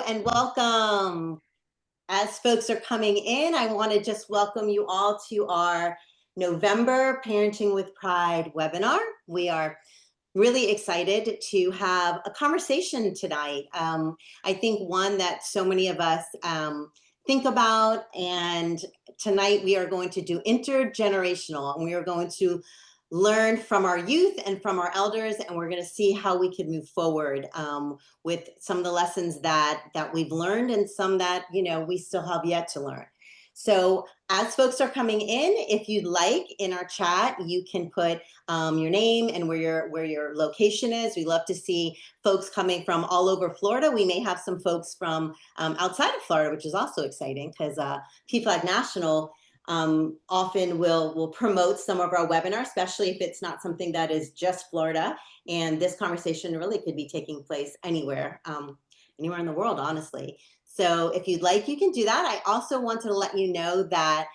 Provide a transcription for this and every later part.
and welcome. As folks are coming in, I want to just welcome you all to our November Parenting with Pride webinar. We are really excited to have a conversation tonight. I think one that so many of us think about, and tonight we are going to do intergenerational, and we are going to learn from our youth and from our elders, and we're going to see how we can move forward with some of the lessons that we've learned and some that we still have yet to learn. So as folks are coming in, if you'd like, in our chat, you can put your name and where your location is. We love to see folks coming from all over Florida. We may have some folks from outside of Florida, which is also exciting because PFLAG National often will promote some of our webinars, especially if it's not something that is just Florida. And this conversation really could be taking place anywhere, anywhere in the world, honestly. So if you'd like, you can do that. I also wanted to let you know that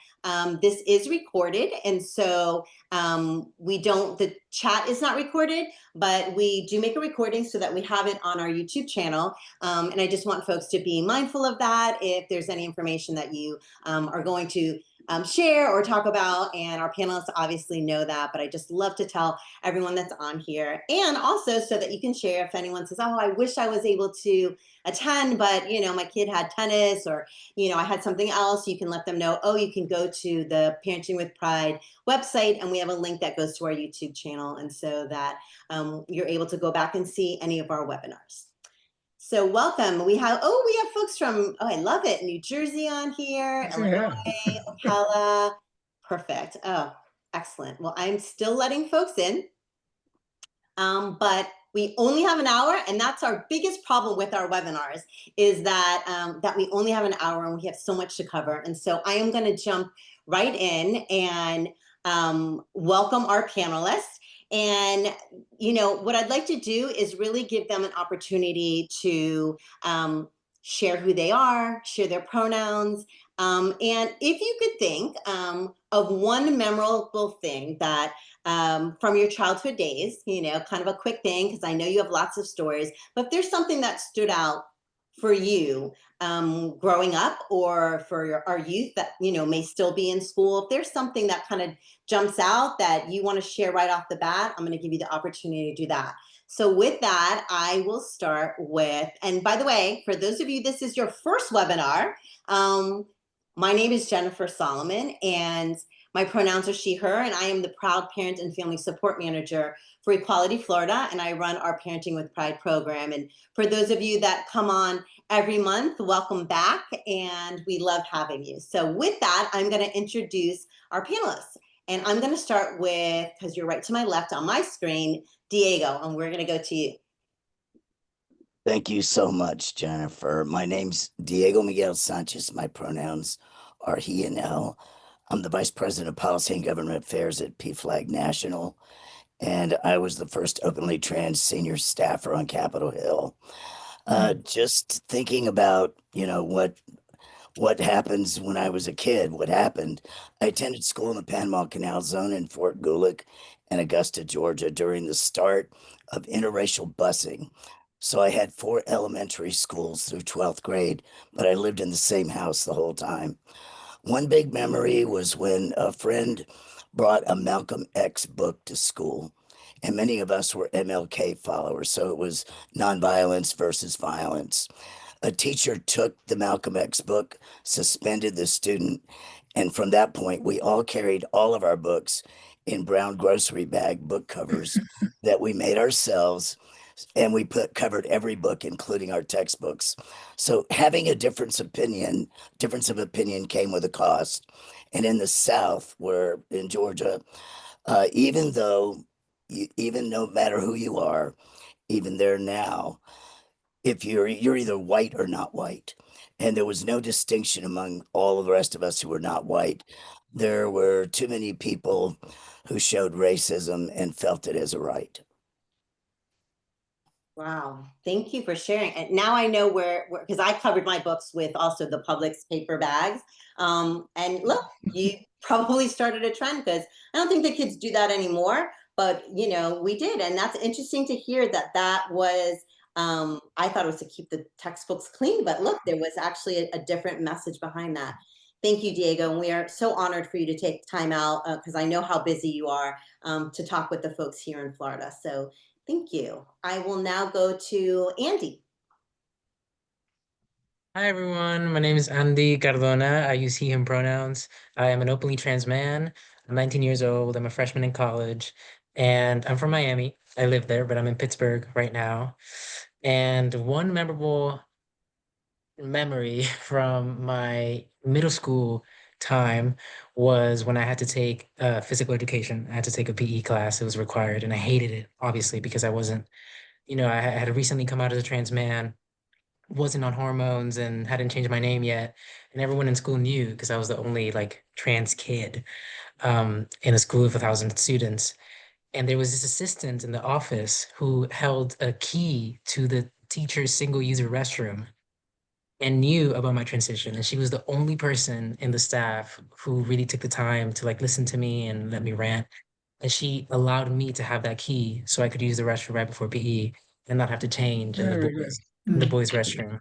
this is recorded. And so the chat is not recorded, but we do make a recording so that we have it on our YouTube channel. And I just want folks to be mindful of that if there's any information that you are going to share or talk about, and our panelists obviously know that, but I just love to tell everyone that's on here, and also so that you can share if anyone says, oh, I wish I was able to attend, but my kid had tennis, or I had something else. You can let them know, oh, you can go to the Parenting with Pride website, and we have a link that goes to our YouTube channel, and so that you're able to go back and see any of our webinars. So welcome. We have folks from, I love it, New Jersey on here, Illinois, Ocala. Perfect. Oh, excellent. Well, I'm still letting folks in, but we only have an hour, and that's our biggest problem with our webinars, is that that we only have an hour and we have so much to cover. And so I am going to jump right in and welcome our panelists. And, what I'd like to do is really give them an opportunity to share who they are, share their pronouns. And if you could think of one memorable thing that from your childhood days, kind of a quick thing, because I know you have lots of stories, but if there's something that stood out for you growing up, or for our youth that may still be in school, if there's something that kind of jumps out that you want to share right off the bat, I'm going to give you the opportunity to do that. So with that, I will start with, and by the way, for those of you, this is your first webinar. My name is Jennifer Solomon, and my pronouns are she, her, and I am the proud parent and family support manager for Equality Florida, and I run our Parenting with Pride program. And for those of you that come on every month, welcome back, and we love having you. So with that, I'm going to introduce our panelists, and I'm going to start with, because you're right to my left on my screen, Diego, and we're going to go to you. Thank you so much, Jennifer. My name's Diego Miguel Sanchez. My pronouns are he and elle. I'm the Vice President of Policy and Government Affairs at PFLAG National, and I was the first openly trans senior staffer on Capitol Hill. Just thinking about, what happens when I was a kid, what happened. I attended school in the Panama Canal Zone in Fort Gulick and Augusta, Georgia, during the start of interracial busing. So I had 4 elementary schools through 12th grade, but I lived in the same house the whole time. One big memory was when a friend brought a Malcolm X book to school, and many of us were MLK followers, so it was nonviolence versus violence. A teacher took the Malcolm X book, suspended the student, and from that point, we all carried all of our books in brown grocery bag book covers that we made ourselves, and we covered every book, including our textbooks. So having a difference of opinion came with a cost. And in the South, where in Georgia, even no matter who you are, even there now, if you're either white or not white, and there was no distinction among all of the rest of us who were not white. There were too many people who showed racism and felt it as a right. Wow, thank you for sharing. And now I know where because I covered my books with also the Publix paper bags. And look, you probably started a trend, because I don't think the kids do that anymore, but we did. And that's interesting to hear that was I thought it was to keep the textbooks clean, but look, there was actually a different message behind that. Thank you, Diego. And we are so honored for you to take time out because I know how busy you are to talk with the folks here in Florida. So thank you. I will now go to Andy. Hi everyone, my name is Andy Cardona. I use he, him pronouns. I am an openly trans man. I'm 19 years old. I'm a freshman in college, and I'm from Miami. I live there, but I'm in Pittsburgh right now. And one memorable memory from my middle school time was when I had to take physical education. I had to take a PE class. It was required, and I hated it, obviously, because I wasn't, I had recently come out as a trans man, wasn't on hormones and hadn't changed my name yet. And everyone in school knew because I was the only like trans kid in a school of 1,000 students. And there was this assistant in the office who held a key to the teacher's single user restroom and knew about my transition. And she was the only person in the staff who really took the time to like listen to me and let me rant. And she allowed me to have that key so I could use the restroom right before PE and not have to change in Very good. the boys' restroom.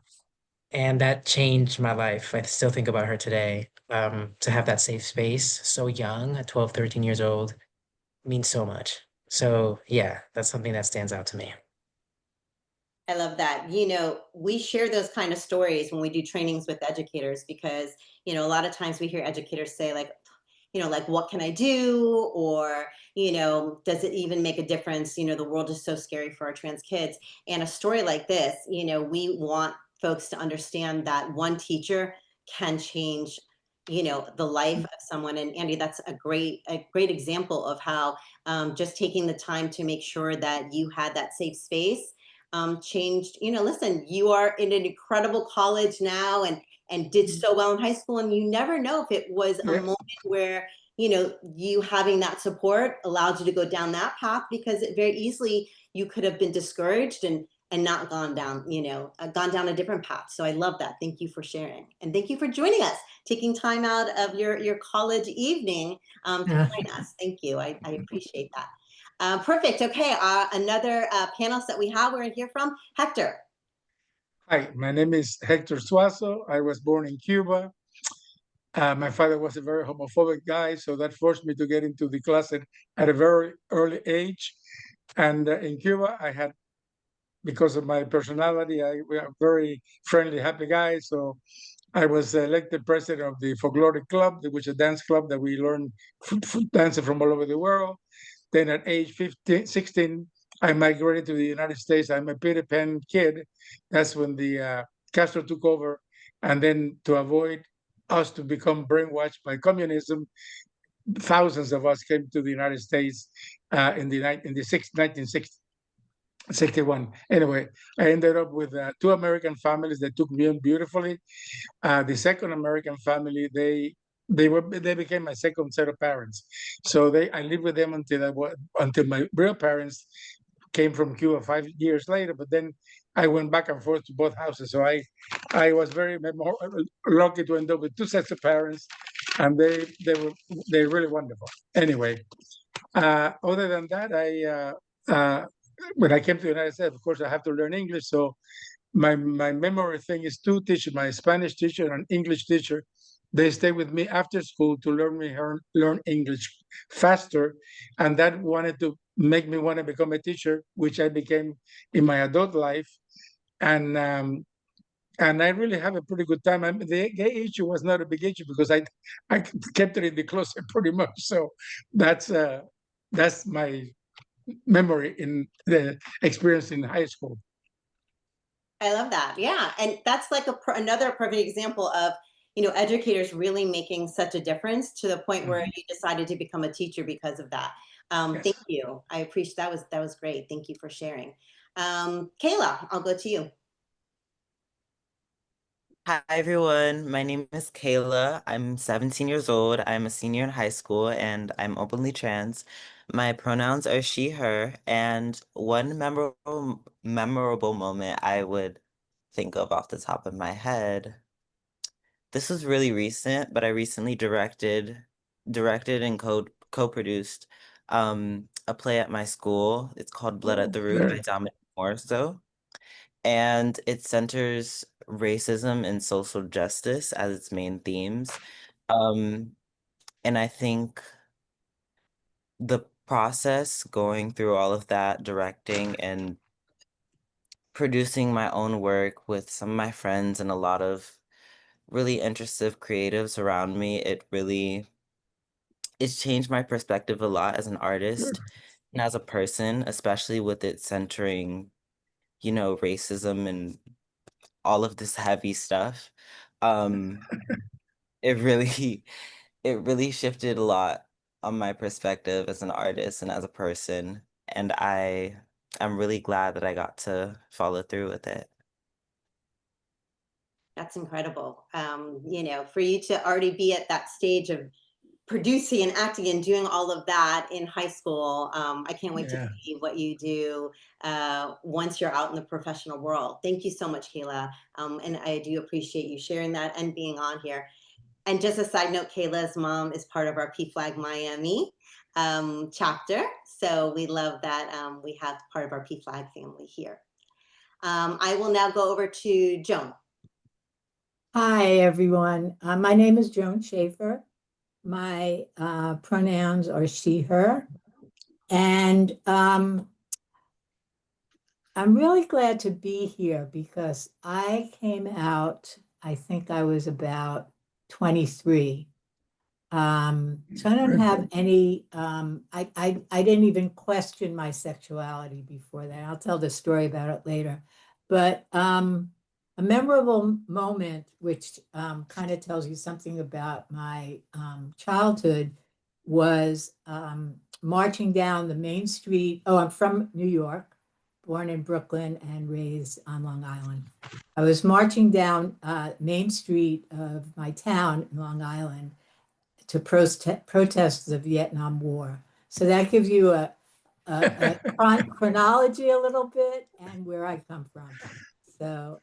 And that changed my life. I still think about her today. To have that safe space so young, at 12, 13 years old, means so much. So yeah, that's something that stands out to me. I love that. We share those kind of stories when we do trainings with educators because, a lot of times we hear educators say, like, like, what can I do? Or, does it even make a difference? The world is so scary for our trans kids. And a story like this, we want folks to understand that one teacher can change, the life of someone. And Andy, that's a great example of how just taking the time to make sure that you had that safe space changed. Listen, you are in an incredible college now and did so well in high school, and you never know if it was a Yes. moment where you having that support allowed you to go down that path, because it very easily you could have been discouraged and not gone down, gone down a different path. So I love that. Thank you for sharing, and thank you for joining us, taking time out of your college evening to Yeah. join us. Thank you. I appreciate that. Perfect. Okay. Another panelist that we have, we're going to hear from Hector. Hi, my name is Hector Suazo. I was born in Cuba. My father was a very homophobic guy, so that forced me to get into the closet at a very early age. And in Cuba, I had, because of my personality, we are very friendly, happy guy. So I was elected president of the folkloric club, which is a dance club that we learn dancing from all over the world. Then at age 15, 16, I migrated to the United States. I'm a Peter Pan kid. That's when the Castro took over. And then to avoid us to become brainwashed by communism, thousands of us came to the United States in the 1961. Anyway, I ended up with two American families that took me in beautifully. The second American family, they became my second set of parents. So I lived with them until my real parents came from Cuba 5 years later. But then I went back and forth to both houses. So I was very lucky to end up with two sets of parents, and they're really wonderful. Anyway, other than that, when I came to the United States, of course, I have to learn English. So my memory thing is two teachers, my Spanish teacher and English teacher. They stay with me after school to learn English faster, and that wanted to make me want to become a teacher, which I became in my adult life, and I really have a pretty good time. The gay issue was not a big issue because I kept it in the closet pretty much. So that's my memory in the experience in high school. I love that. Yeah. And that's like another perfect example of, educators really making such a difference to the point where you decided to become a teacher because of that. Thank Yes. you. I appreciate that was great. Thank you for sharing. Kayla, I'll go to you. Hi everyone, my name is Kayla. I'm 17 years old. I'm a senior in high school and I'm openly trans. My pronouns are she, her, and one memorable moment I would think of off the top of my head. This was really recent, but I recently directed and co-produced a play at my school. It's called Blood at Oh, the Root by very. Dominic Morso. and it centers racism and social justice as its main themes. Um, and I think the process going through all of that, directing and producing my own work with some of my friends and a lot of really interested creatives around me, it's changed my perspective a lot as an artist and as a person, especially with it centering, racism and all of this heavy stuff. Um, it really it really shifted a lot on my perspective as an artist and as a person. And I'm really glad that I got to follow through with it. That's incredible. For you to already be at that stage of producing and acting and doing all of that in high school, I can't wait to see what you do once you're out in the professional world. Thank you so much, Kayla. And I do appreciate you sharing that and being on here. And just a side note, Kayla's mom is part of our PFLAG Miami chapter. So we love that we have part of our PFLAG family here. I will now go over to Joan. Hi, everyone. My name is Joan Schaefer. My pronouns are she, her. And I'm really glad to be here because I came out, I think I was about 23. So I don't have any, I didn't even question my sexuality before that. I'll tell the story about it later. But a memorable moment, which kind of tells you something about my childhood, was marching down the main street. Oh, I'm from New York, born in Brooklyn and raised on Long Island. I was marching down Main Street of my town in Long Island to protest the Vietnam War. So that gives you a chronology a little bit and where I come from. So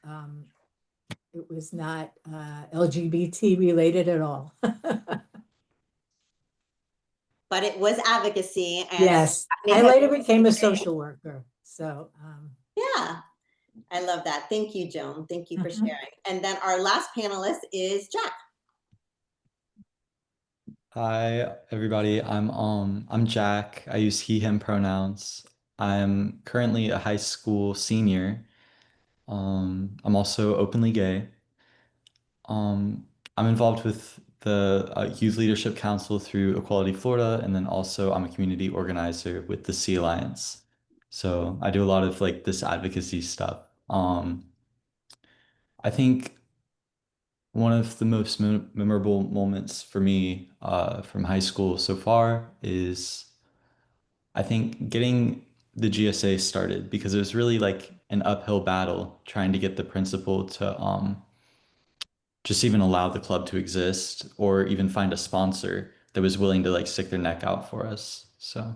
it was not LGBT related at all. But it was advocacy. And yes, I later became a social worker. So yeah, I love that. Thank you, Joan. Thank you for sharing. And then our last panelist is Jack. Hi, everybody. I'm Jack. I use he, him pronouns. I'm currently a high school senior. I'm also openly gay. I'm involved with the Youth Leadership Council through Equality Florida, and then also I'm a community organizer with the Sea Alliance. So I do a lot of like this advocacy stuff. I think one of the most memorable moments for me from high school so far is I think getting the GSA started because it was really like an uphill battle trying to get the principal to just even allow the club to exist or even find a sponsor that was willing to like stick their neck out for us. So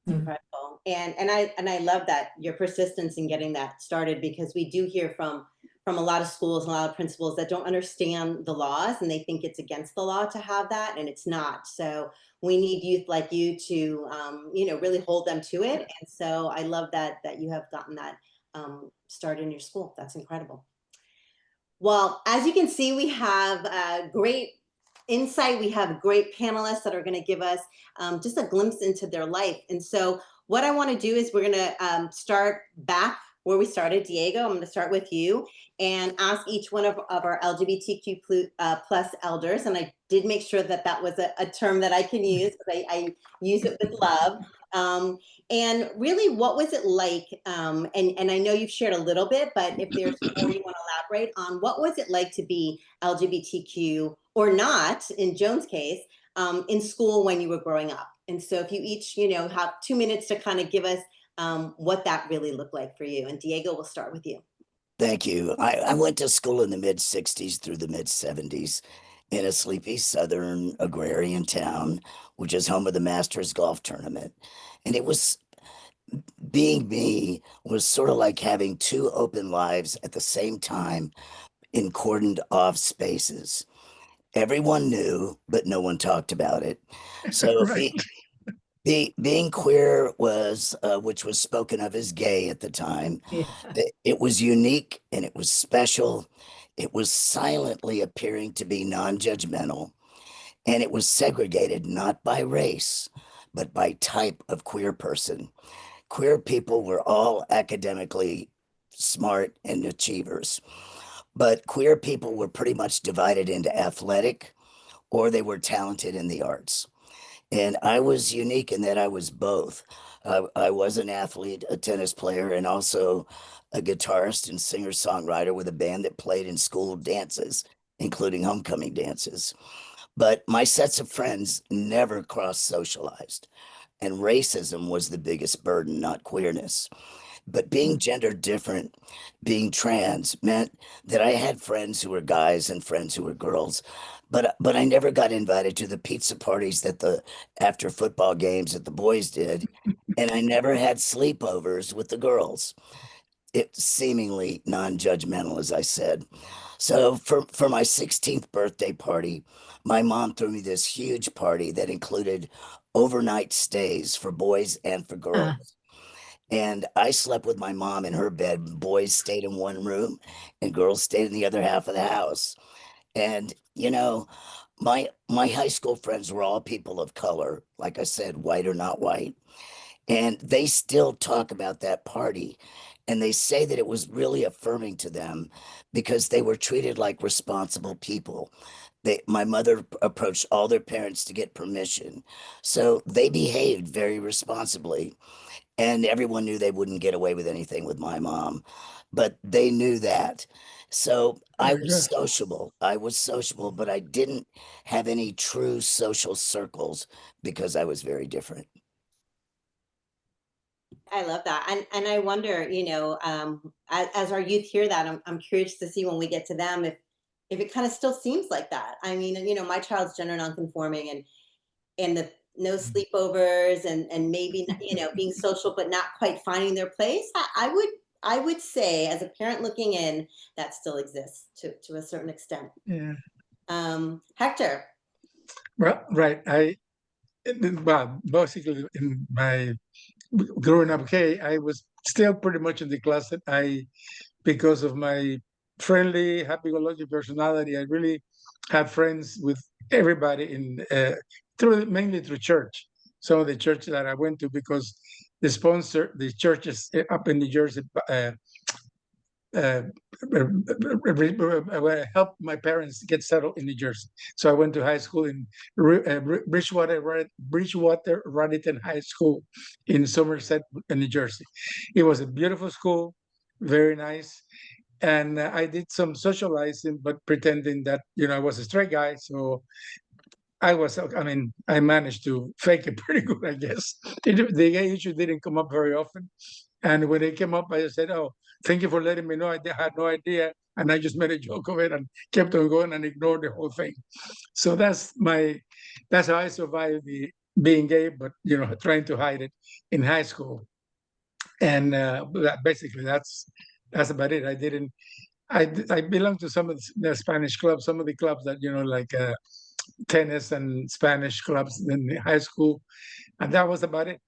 Incredible. And I love that your persistence in getting that started, because we do hear from a lot of schools and a lot of principals that don't understand the laws and they think it's against the law to have that, and it's not. So we need youth like you to really hold them to it. And so I love that you have gotten that started in your school. That's incredible. Well, as you can see, we have great insight. We have great panelists that are going to give us just a glimpse into their life. And so what I want to do is we're going to start back where we started. Diego, I'm going to start with you and ask each one of our LGBTQ plus elders. And I did make sure that was a term that I can use, because I use it with love. And really, what was it like? And I know you've shared a little bit, but if there's more you want to elaborate on, what was it like to be LGBTQ or not, in Joan's case, in school when you were growing up? And so if you each, have 2 minutes to kind of give us what that really looked like for you. And Diego, we'll start with you. Thank you. I went to school in the mid 60s through the mid 70s in a sleepy southern agrarian town, which is home of the Masters golf tournament. And it was being me was sort of like having two open lives at the same time in cordoned off spaces. Everyone knew, but no one talked about it. So Right. Being queer was, which was spoken of as gay at the time. Yeah. It was unique and it was special. It was silently appearing to be non-judgmental, and it was segregated not by race, but by type of queer person. Queer people were all academically smart and achievers, but queer people were pretty much divided into athletic or they were talented in the arts. And I was unique in that I was both. I was an athlete, a tennis player, and also a guitarist and singer songwriter with a band that played in school dances, including homecoming dances. But my sets of friends never cross socialized, and racism was the biggest burden, not queerness. But being gender different, being trans, meant that I had friends who were guys and friends who were girls, but I never got invited to the pizza parties that the after football games that the boys did, and I never had sleepovers with the girls. It's seemingly non-judgmental, as I said. So for my 16th birthday party, my mom threw me this huge party that included overnight stays for boys and for Uh, girls. And I slept with my mom in her bed. Boys stayed in one room and girls stayed in the other half of the house. And my high school friends were all people of color, like I said, white or not white. And they still talk about that party. And they say that it was really affirming to them because they were treated like responsible people. My mother approached all their parents to get permission. So they behaved very responsibly, and everyone knew they wouldn't get away with anything with my mom, but they knew that. So I Very was good. sociable. I was sociable, but I didn't have any true social circles because I was very different. I love that. And I wonder, as our youth hear that, I'm curious to see when we get to them if it kind of still seems like that. I mean, my child's gender nonconforming, and the no sleepovers, and maybe being social but not quite finding their place. I would say, as a parent looking in, that still exists to a certain extent. Yeah. Hector. Well, right. Well, basically, in my growing up gay, I was still pretty much in the closet. Because of my friendly, happy-go-lucky personality, I really had friends with everybody mainly through church. Some of the churches that I went to, because the churches up in New Jersey, uh, helped my parents get settled in New Jersey. So I went to high school in Bridgewater Raritan High School in Somerset, New Jersey. It was a beautiful school, very nice. And I did some socializing, but pretending that I was a straight guy. So I managed to fake it pretty good, I guess. The gay issue didn't come up very often. And when it came up, I just said, "Oh, thank you for letting me know. I had no idea." And I just made a joke of it and kept on going and ignored the whole thing. So that's how I survived the being gay, but trying to hide it in high school. And basically that's about it. I belong to some of the Spanish clubs, some of the clubs that like tennis and Spanish clubs in high school, and that was about it.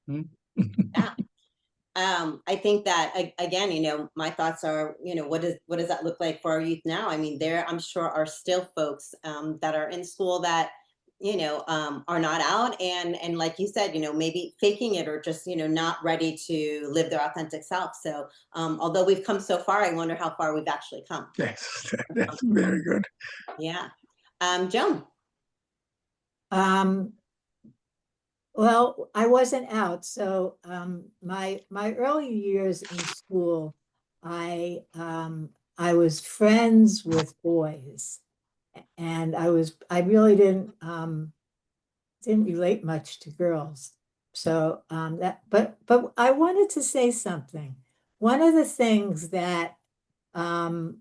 Hmm? Yeah. I think that again, my thoughts are, what does that look like for our youth now? I mean, there, I'm sure, are still folks that are in school that, are not out, and like you said, maybe faking it, or just, not ready to live their authentic self. So, although we've come so far, I wonder how far we've actually come. Yes, that's very good. Yeah. Joan. Um, well, I wasn't out, so my early years in school, I was friends with boys, and I really didn't relate much to girls. So but I wanted to say something. One of the things that um,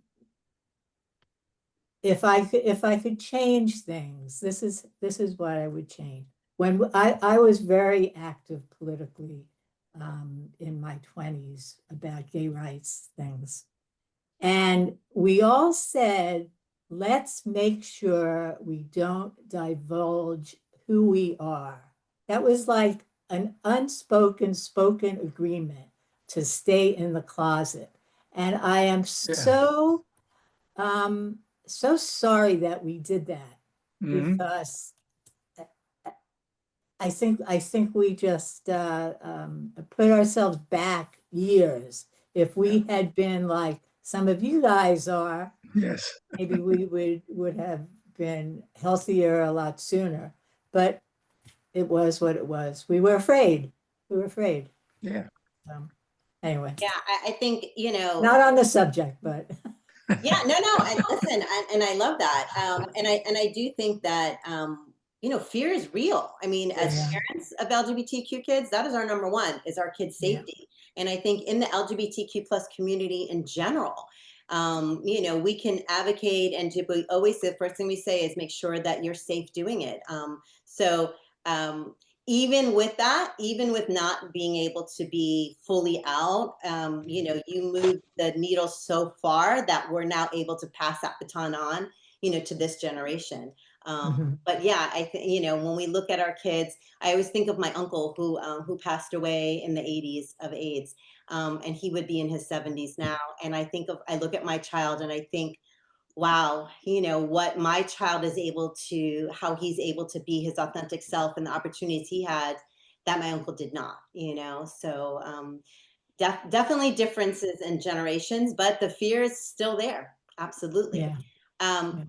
if I could change things, this is what I would change. When I was very active politically in my 20s about gay rights things. And we all said, let's make sure we don't divulge who we are. That was like an unspoken, spoken agreement to stay in the closet. And I am so sorry that we did that because I think we just put ourselves back years. If we had been like some of you guys are, Yes. maybe we would have been healthier a lot sooner. But it was what it was. We were afraid. We were afraid. Yeah. Anyway, Yeah, I think, not on the subject, but yeah, no, and listen, and I love that. And I do think that, fear is real. I mean, as Yeah. parents of LGBTQ kids, that is our number one, is our kids' Yeah. safety. And I think in the LGBTQ plus community in general, we can advocate, and we always say, the first thing we say is make sure that you're safe doing it. So even with that, even with not being able to be fully out, you move the needle so far that we're now able to pass that baton on, to this generation. But yeah, I think, when we look at our kids, I always think of my uncle who passed away in the 80s of AIDS. And he would be in his 70s now. And I look at my child and I think, wow, what my child is how he's able to be his authentic self and the opportunities he had that my uncle did not, So definitely differences in generations, but the fear is still there. Absolutely. yeah.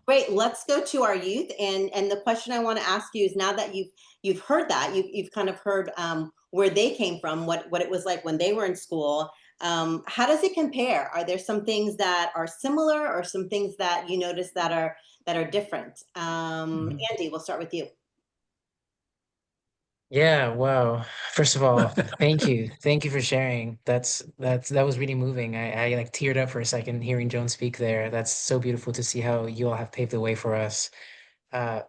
Great. Let's go to our youth. And the question I want to ask you is, now that you've heard that, you've kind of heard where they came from, what it was like when they were in school. How does it compare? Are there some things that are similar, or some things that you notice that are different? Andy, we'll start with you. Yeah, wow. First of all, thank you. Thank you for sharing. That was really moving. I like teared up for a second hearing Joan speak there. That's so beautiful to see how you all have paved the way for us.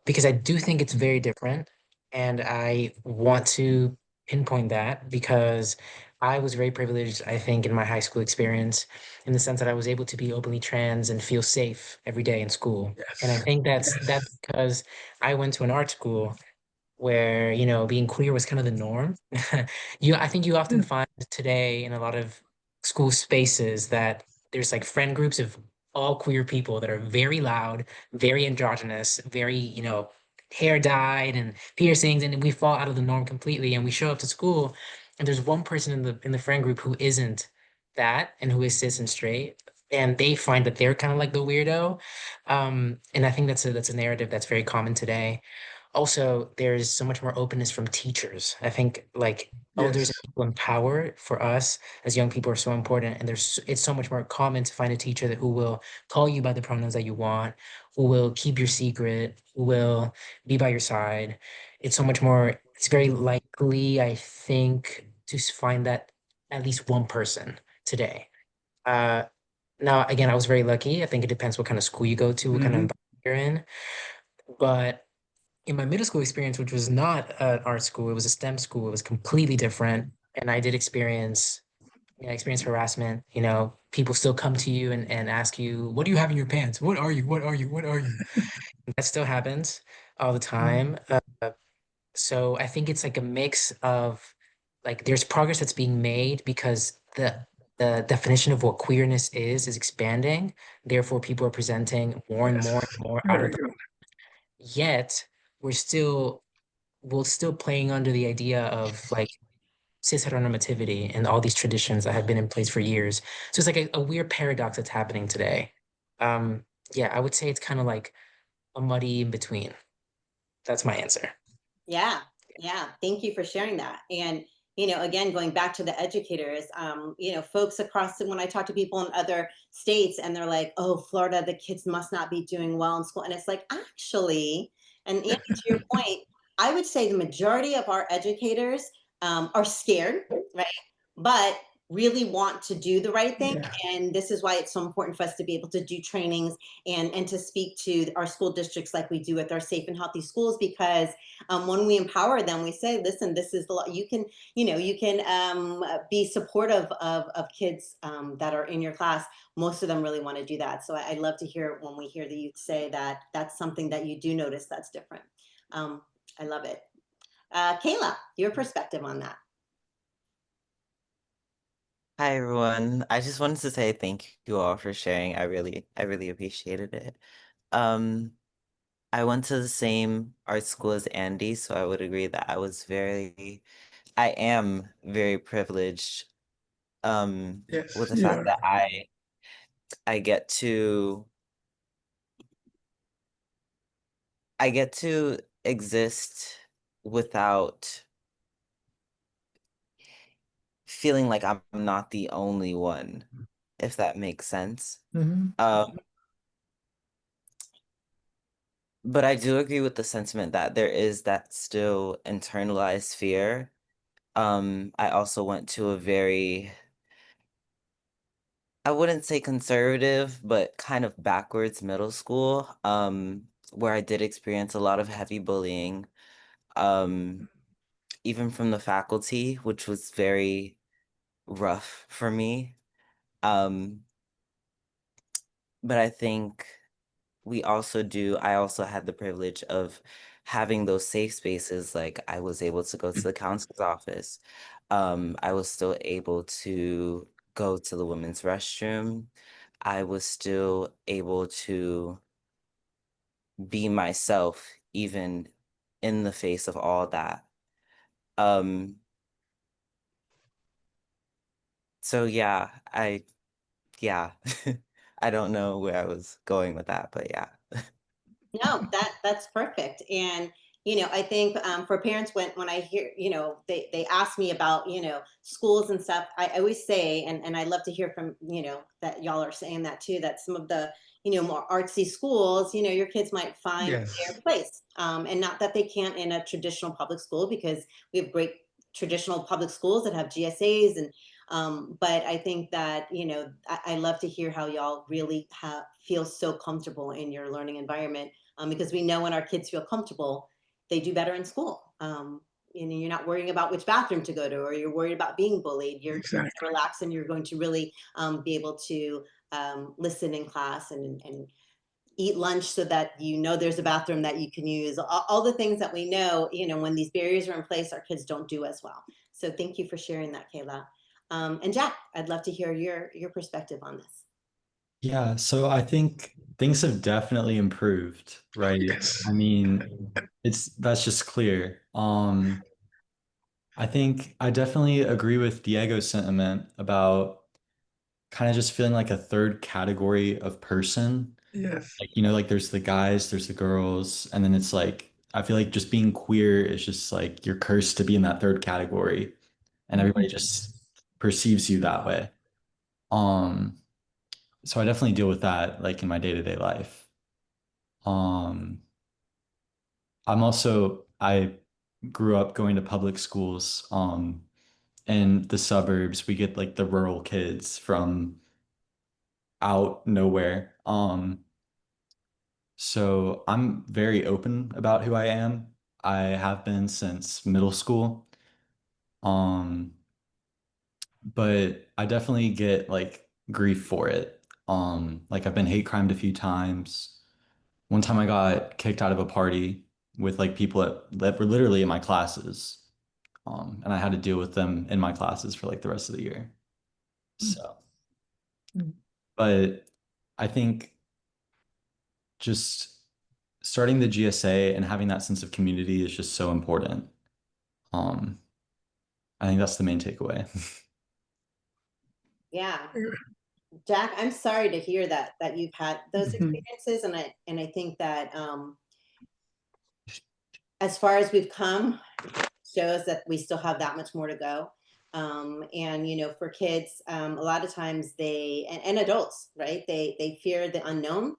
Because I do think it's very different. And I want to pinpoint that because I was very privileged, I think, in my high school experience, in the sense that I was able to be openly trans and feel safe every day in school. And I Yes. think that's because I went to an art school where, being queer was kind of the norm. I think you often find today in a lot of school spaces that there's like friend groups of all queer people that are very loud, very androgynous, very, hair dyed and piercings, and we fall out of the norm completely. And we show up to school, and there's one person in the friend group who isn't that and who is cis and straight. And they find that they're kind of like the weirdo. And I think that's a narrative that's very common today. Also, there's so much more openness from teachers. I think like elders Yes. and people in power for us as young people are so important. And it's so much more common to find a teacher who will call you by the pronouns that you want, who will keep your secret, who will be by your side. It's very likely, I think, to find that at least one person today. Uh, Now, again, I was very lucky. I think it depends what kind of school you go to, what kind of Hmm. environment you're in. But in my middle school experience, which was not an art school, it was a STEM school. It was completely different, and I did experience harassment. People still come to you and ask you, "What do you have in your pants? What are you? What are you? What are you?" That still happens all the time. So I think it's like a mix of like there's progress that's being made because the definition of what queerness is expanding. Therefore, people are presenting more and Yes. more and more out Very of good. yet we're still playing under the idea of like cis heteronormativity and all these traditions that have been in place for years. So it's like a weird paradox that's happening today. Yeah, I would say it's kind of like a muddy in between. That's my answer. Yeah, yeah. Thank you for sharing that. And, again, going back to the educators, folks when I talk to people in other states and they're like, oh, Florida, the kids must not be doing well in school. And it's like, actually, and Andy, to your point, I would say the majority of our educators are scared, right? But really want to do the right thing. Yeah. And this is why it's so important for us to be able to do trainings and to speak to our school districts like we do with our safe and healthy schools, because when we empower them, we say, listen, this is the law. You can, be supportive of kids that are in your class. Most of them really want to do that. So I love to hear when we hear the youth say that that's something that you do notice that's different. I love it. Kayla, your perspective on that. Hi everyone. I just wanted to say thank you all for sharing. I really appreciated it. Um, I went to the same art school as Andy, so I would agree that I am very privileged Yes, with the you fact are. that I get to I get to exist without feeling like I'm not the only one, if that makes sense. Mhm. But I do agree with the sentiment that there is that still internalized fear. I also went to a very, I wouldn't say conservative, but kind of backwards middle school, where I did experience a lot of heavy bullying, um, even from the faculty, which was very rough for me. Um, but I think I also had the privilege of having those safe spaces. Like I was able to go to the counselor's office. I was still able to go to the women's restroom. I was still able to be myself, even in the face of all that. Um, so yeah, I don't know where I was going with that, but yeah. No, that's perfect. And I think for parents, when I hear, they ask me about, schools and stuff, I always say, and I love to hear from, that y'all are saying that too, that some of the, more artsy schools, your kids might find Yes. their place. And not that they can't in a traditional public school, because we have great traditional public schools that have GSAs. And but I think that, I love to hear how y'all really feel so comfortable in your learning environment, because we know when our kids feel comfortable, they do better in school. You're not worrying about which bathroom to go to, or you're worried about being bullied. You're going Exactly. to relax, and you're going to really be able to listen in class, and eat lunch, so that there's a bathroom that you can use. All the things that we know, when these barriers are in place, our kids don't do as well. So thank you for sharing that, Kayla. And Jack, I'd love to hear your perspective on this. Yeah, so I think things have definitely improved, right? Yes. I mean, that's just clear. I think I definitely agree with Diego's sentiment about kind of just feeling like a third category of person. Yes. Like, like there's the guys, there's the girls, and then it's like I feel like just being queer is just like you're cursed to be in that third category, and everybody just perceives you that way. Um, so I definitely deal with that like in my day-to-day life. Um, I grew up going to public schools in the suburbs. We get like the rural kids from out nowhere. So I'm very open about who I am. I have been since middle school. Um, but I definitely get like grief for it. Like I've been hate crimed a few times. One time I got kicked out of a party with like people that were literally in my classes. And I had to deal with them in my classes for like the rest of the year. So, Mm. but I think just starting the GSA and having that sense of community is just so important. Um, I think that's the main takeaway. Yeah. Jack, I'm sorry to hear that you've had those experiences, and I think that as far as we've come, shows that we still have that much more to go. And for kids, a lot of times and adults, right? They fear the unknown,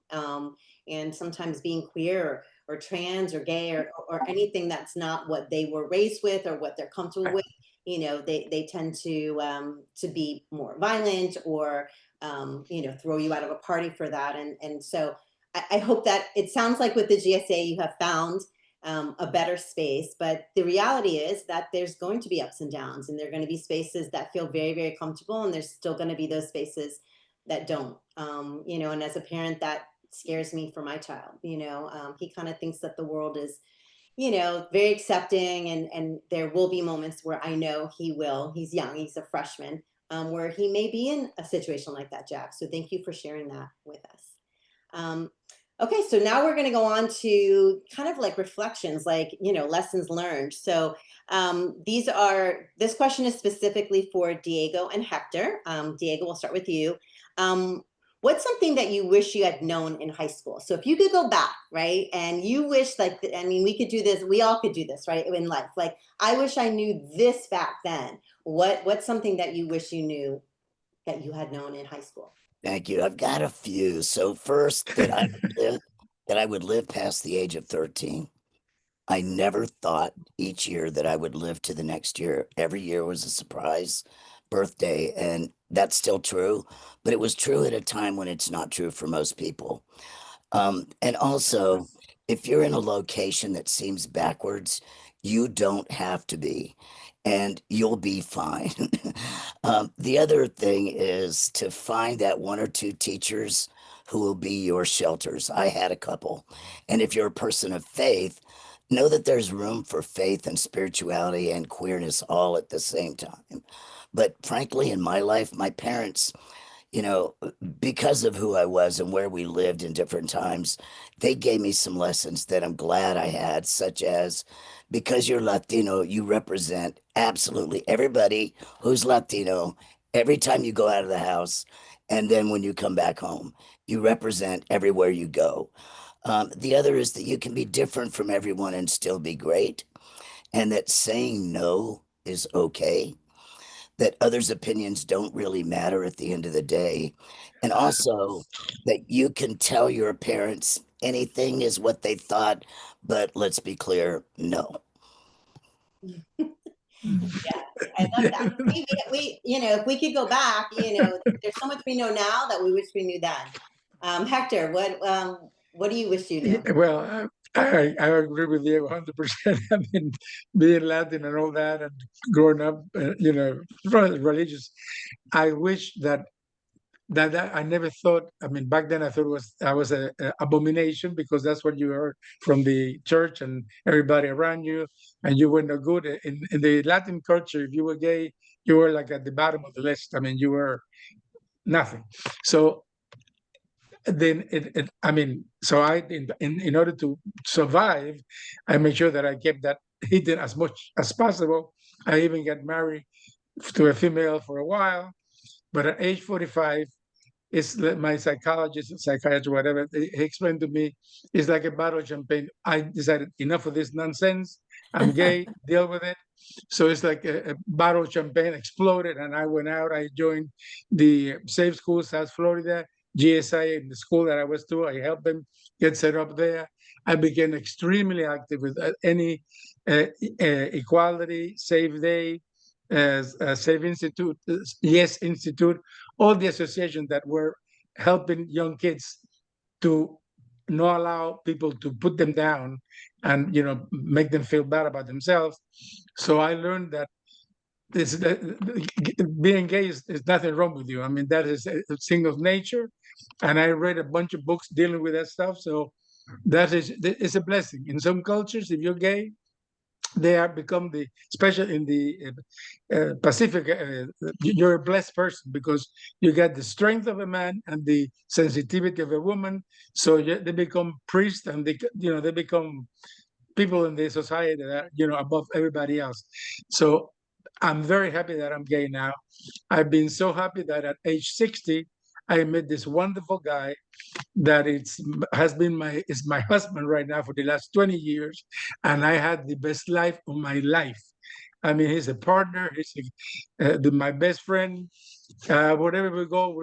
and sometimes being queer, or trans, or gay, or anything that's not what they were raised with or what they're comfortable with. They tend to be more violent, or throw you out of a party for that. And so I hope that it sounds like with the GSA you have found a better space. But the reality is that there's going to be ups and downs, and there are going to be spaces that feel very, very comfortable, and there's still going to be those spaces that don't. And as a parent, that scares me for my child. He kind of thinks that the world very accepting, and there will be moments where I know he's young, he's a freshman, where he may be in a situation like that, Jack. So thank you for sharing that with us. Okay, so now we're going to go on to kind of like reflections, like, lessons learned. So this question is specifically for Diego and Hector. Diego, we'll start with you. What's something that you wish you had known in high school? So if you could go back, right, and you wish, we could do this, we all could do this, right, in life. Like, I wish I knew this back then. What's something that you wish you knew that you had known in high school? Thank you. I've got a few. So first, that I would live past the age of 13. I never thought each year that I would live to the next year. Every year was a surprise birthday, and that's still true, but it was true at a time when it's not true for most people. And also, if you're in a location that seems backwards, you don't have to be, and you'll be fine. The other thing is to find that one or two teachers who will be your shelters. I had a couple. And if you're a person of faith, know that there's room for faith and spirituality and queerness all at the same time. But frankly, in my life, my parents, you know, because of who I was and where we lived in different times, they gave me some lessons that I'm glad I had, such as because you're Latino, you represent absolutely everybody who's Latino every time you go out of the house. And then when you come back home, you represent everywhere you go. The other is that you can be different from everyone and still be great, and that saying no is okay, that others' opinions don't really matter at the end of the day. And also that you can tell your parents anything is what they thought, but let's be clear, no. Yeah, I love that. If we could go back, there's so much we know now that we wish we knew then. Hector, what do you wish you knew? Well, I agree with you 100%. I mean, being Latin and all that, and growing up, religious, I wish that I never thought. I mean, back then I thought I was a abomination because that's what you heard from the church and everybody around you, and you were no good in the Latin culture. If you were gay, you were like at the bottom of the list. I mean, you were nothing. So then I mean, so in order to survive, I made sure that I kept that hidden as much as possible. I even got married to a female for a while, but at age 45, my psychiatrist, whatever, he explained to me, it's like a bottle of champagne. I decided enough of this nonsense. I'm gay, deal with it. So it's like a bottle of champagne exploded, and I went out. I joined the Safe School South Florida, GSI, in the school that I was to. I helped them get set up there. I became extremely active with any equality, Safe Day, Safe Institute, Yes Institute, all the associations that were helping young kids to not allow people to put them down and make them feel bad about themselves. So I learned that being gay is nothing wrong with you. I mean, that is a thing of nature, and I read a bunch of books dealing with that stuff. So that is a blessing. In some cultures, if you're gay, they have become especially in the Pacific, you're a blessed person because you get the strength of a man and the sensitivity of a woman. So they become priests, and they become people in the society that are above everybody else. So I'm very happy that I'm gay now. I've been so happy that at age 60, I met this wonderful guy that is my husband right now for the last 20 years, and I had the best life of my life. I mean, he's a partner. He's my best friend. Wherever we go,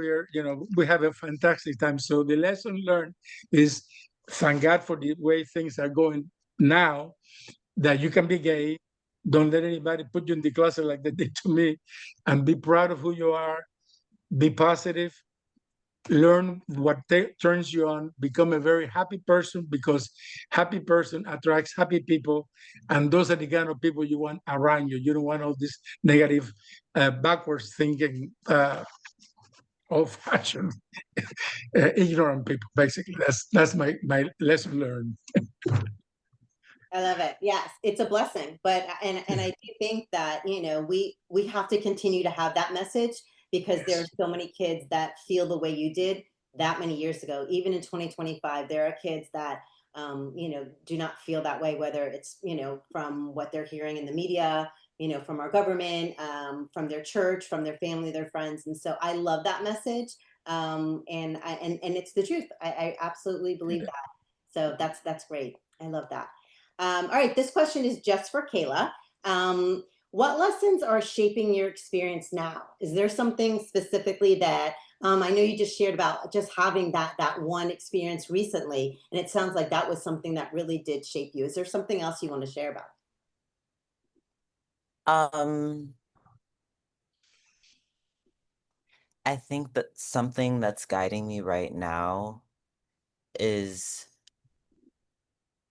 we have a fantastic time. So the lesson learned is thank God for the way things are going now, that you can be gay. Don't let anybody put you in the closet like they did to me, and be proud of who you are. Be positive, learn what turns you on, become a very happy person, because happy person attracts happy people, and those are the kind of people you want around you. You don't want all this negative, backwards thinking, old-fashioned, ignorant people. Basically, that's my lesson learned. I love it. Yes, it's a blessing. But and I do think that, we have to continue to have that message because there are Yes. so many kids that feel the way you did that many years ago. Even in 2025, there are kids that do not feel that way, whether it's, from what they're hearing in the media, from our government, from their church, from their family, their friends. And so I love that message. And it's the truth. I absolutely believe that. So that's great. I love that. All right, this question is just for Kayla. What lessons are shaping your experience now? Is there something specifically that I know you just shared about just having that one experience recently, and it sounds like that was something that really did shape you. Is there something else you want to share about? Um, I think that something that's guiding me right now is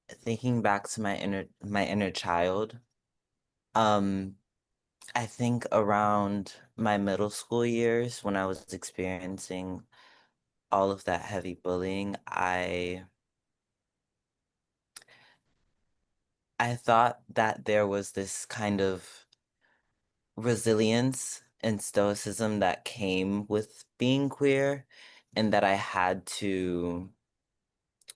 thinking back to my inner child. Um, I think around my middle school years when I was experiencing all of that heavy bullying, I thought that there was this kind of resilience and stoicism that came with being queer, and that I had to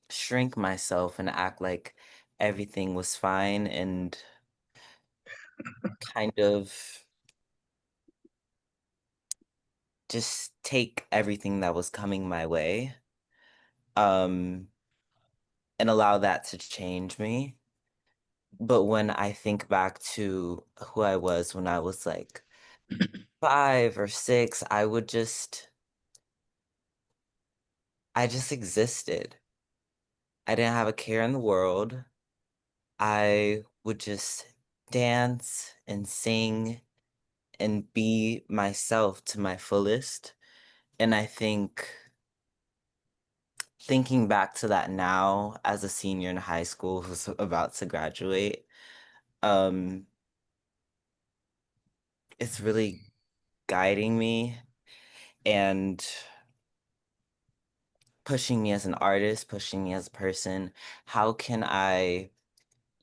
shrink myself and act like everything was fine and kind of just take everything that was coming my way, um, and allow that to change me. But when I think back to who I was when I was like 5 or 6, I just existed. I didn't have a care in the world. I would just dance and sing and be myself to my fullest. And I think thinking back to that now as a senior in high school who's about to graduate, um, it's really guiding me and pushing me as an artist, pushing me as a person. How can I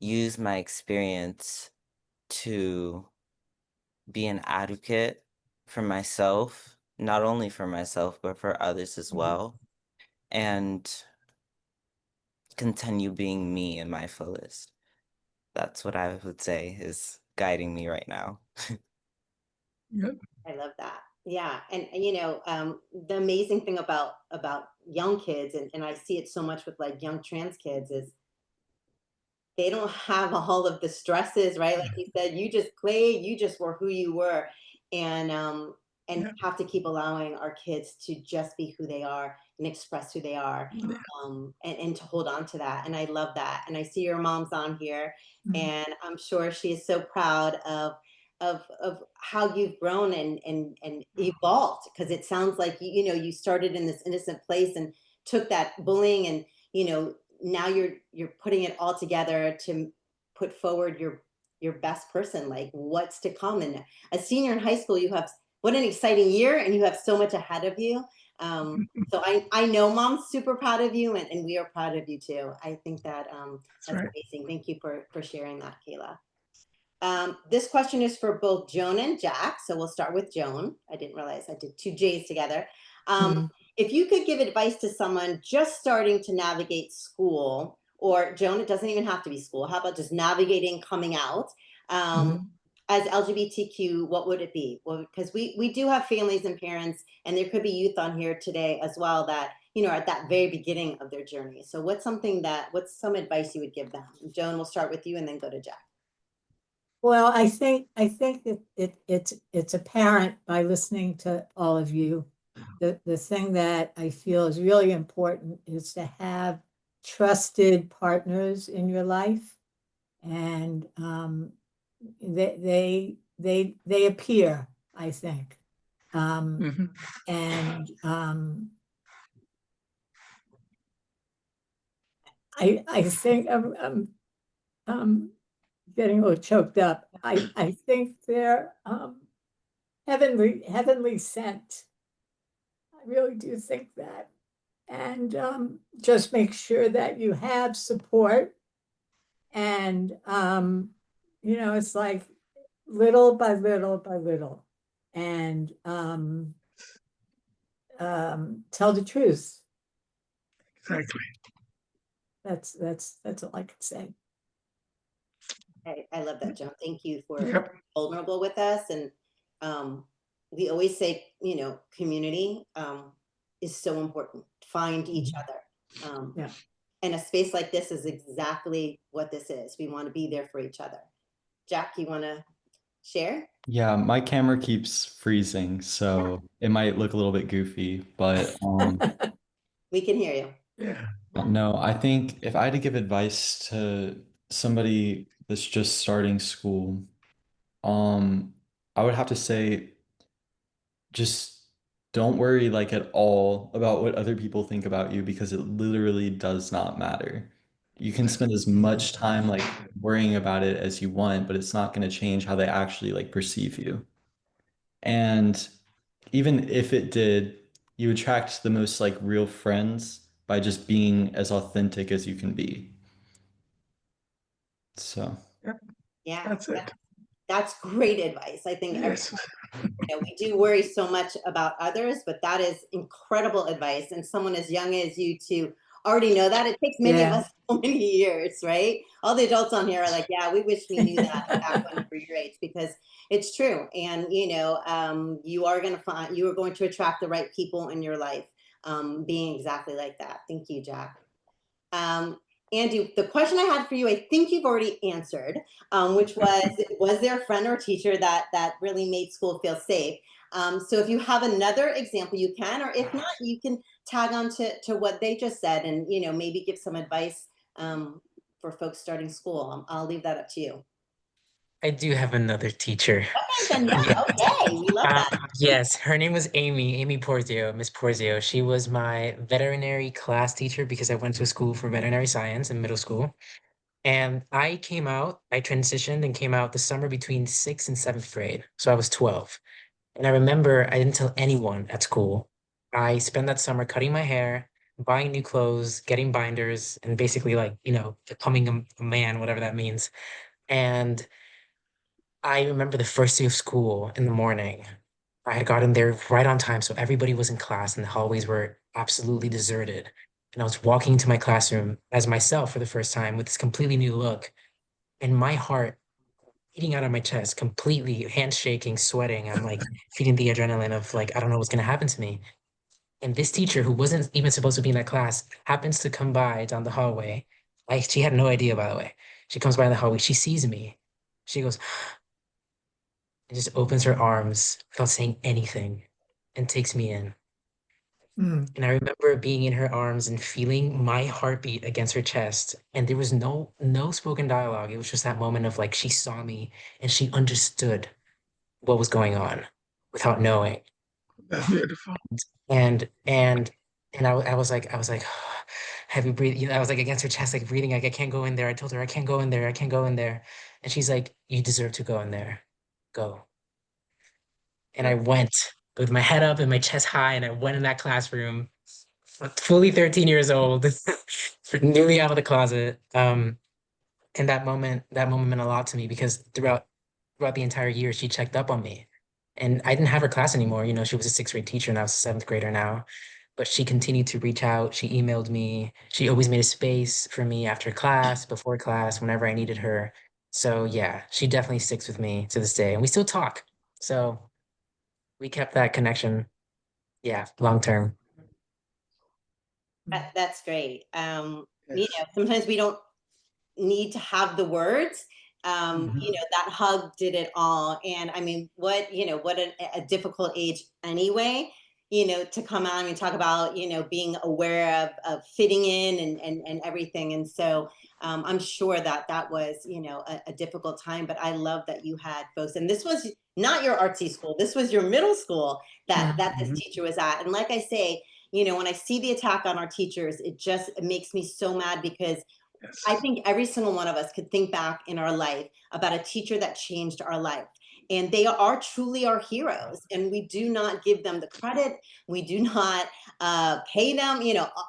use my experience to be an advocate for myself, not only for myself, but for others as Mhm. well, and continue being me in my fullest? That's what I would say is guiding me right now. Yeah. I love that. Yeah, and the amazing thing about young kids, and I see it so much with like young trans kids, is they don't have all of the stresses, right? Like you said, you just played, you just were who you were, and Yeah. have to keep allowing our kids to just be who they are and express who they are, and to hold on to that. And I love that. And I see your mom's on here, Mhm. and I'm sure she is so proud of how you've grown and evolved, because it sounds like you started in this innocent place and took that bullying, and now you're putting it all together to put forward your best person, like what's to come. And a senior in high school, you have what an exciting year, and you have so much ahead of you. So I know mom's super proud of you, and we are proud of you too. I think that That's that's right. amazing. Thank you for sharing that, Kayla. This question is for both Joan and Jack. So we'll start with Joan. I didn't realize I did two J's together. Mhm. If you could give advice to someone just starting to navigate school, or Joan, it doesn't even have to be school. How about just navigating coming out Mhm. as LGBTQ? What would it be? Well, because we do have families and parents, and there could be youth on here today as well that are at that very beginning of their journey. So what's some advice you would give them? Joan, we'll start with you and then go to Jack. Well, I think that it's apparent by listening to all of you. The thing that I feel is really important is to have trusted partners in your life, and they appear, I think. Um, Mhm. and I think I'm getting a little choked up. I think they're heavenly sent. I really do think that. And just make sure that you have support And, it's like little by little by little. And tell the truth. Exactly. That's all I can say. I love that, Joan. Thank you for Yep. being vulnerable with us. And we always say, community is so important. Find each other. Yeah. And a space like this is exactly what this is. We want to be there for each other. Jack, you want to share? Yeah, my camera keeps freezing, so it might look a little bit goofy, but We can hear you. Yeah. no, I think if I had to give advice to somebody that's just starting school, I would have to say just don't worry like at all about what other people think about you because it literally does not matter. You can spend as much time like worrying about it as you want, but it's not going to change how they actually like perceive you. And even if it did, you attract the most like real friends by just being as authentic as you can be. So, Yeah, That's it. that's great advice. I think Yes. we do worry so much about others, but that is incredible advice. And someone as young as you to already know that. It takes many of Yeah. us so many years, right? All the adults on here are like, yeah, we wish we knew that back when we were your age, because it's true. And you are going to attract the right people in your life, being exactly like that. Thank you, Jack. Andy, the question I had for you, I think you've already answered, which was there a friend or teacher that really made school feel safe? So if you have another example, you can, or if not, you can tag on to what they just said and, maybe give some advice for folks starting school. I'll leave that up to you. I do have another teacher. Okay, then yeah, okay, we love that. Yes, her name was Amy Porzio, Miss Porzio. She was my veterinary class teacher because I went to school for veterinary science in middle school. And I transitioned and came out the summer between 6th and 7th grade. So I was 12. And I remember I didn't tell anyone at school. I spent that summer cutting my hair, buying new clothes, getting binders, and basically like, becoming a man, whatever that means. And I remember the first day of school in the morning. I had gotten there right on time, so everybody was in class and the hallways were absolutely deserted. And I was walking to my classroom as myself for the first time with this completely new look, and my heart beating out of my chest, completely hands shaking, sweating. I'm like feeling the adrenaline of like, I don't know what's gonna happen to me. And this teacher, who wasn't even supposed to be in that class, happens to come by down the hallway. She had no idea, by the way. She comes by in the hallway, she sees me. She goes, and just opens her arms without saying anything and takes me in. Mm. And I remember being in her arms and feeling my heartbeat against her chest. And there was no spoken dialogue. It was just that moment of like she saw me and she understood what was going on without knowing. That's beautiful. And I was like heavy breathing. I was like against her chest, like breathing, like I can't go in there. I told her I can't go in there. I can't go in there. And she's like, you deserve to go in there. Go. And I went with my head up and my chest high, and I went in that classroom, fully 13 years old, newly out of the closet. And that moment meant a lot to me because throughout the entire year, she checked up on me. And I didn't have her class anymore. She was a sixth grade teacher and I was a seventh grader now. But she continued to reach out. She emailed me. She always made a space for me after class, before class, whenever I needed her. So yeah, she definitely sticks with me to this day. And we still talk. So we kept that connection, yeah, long term. That's great. Yes. Sometimes we don't need to have the words. That hug did it all. And I mean, what a difficult age anyway, to come out and talk about, being aware of fitting in and everything. And so I'm sure that was, a difficult time, but I love that you had folks, and this was not your artsy school. This was your middle school that this teacher was at. And like I say, when I see the attack on our teachers, it makes me so mad because Yes. I think every single one of us could think back in our life about a teacher that changed our life. and they are truly our heroes, and we do not give them the credit. We do not pay them,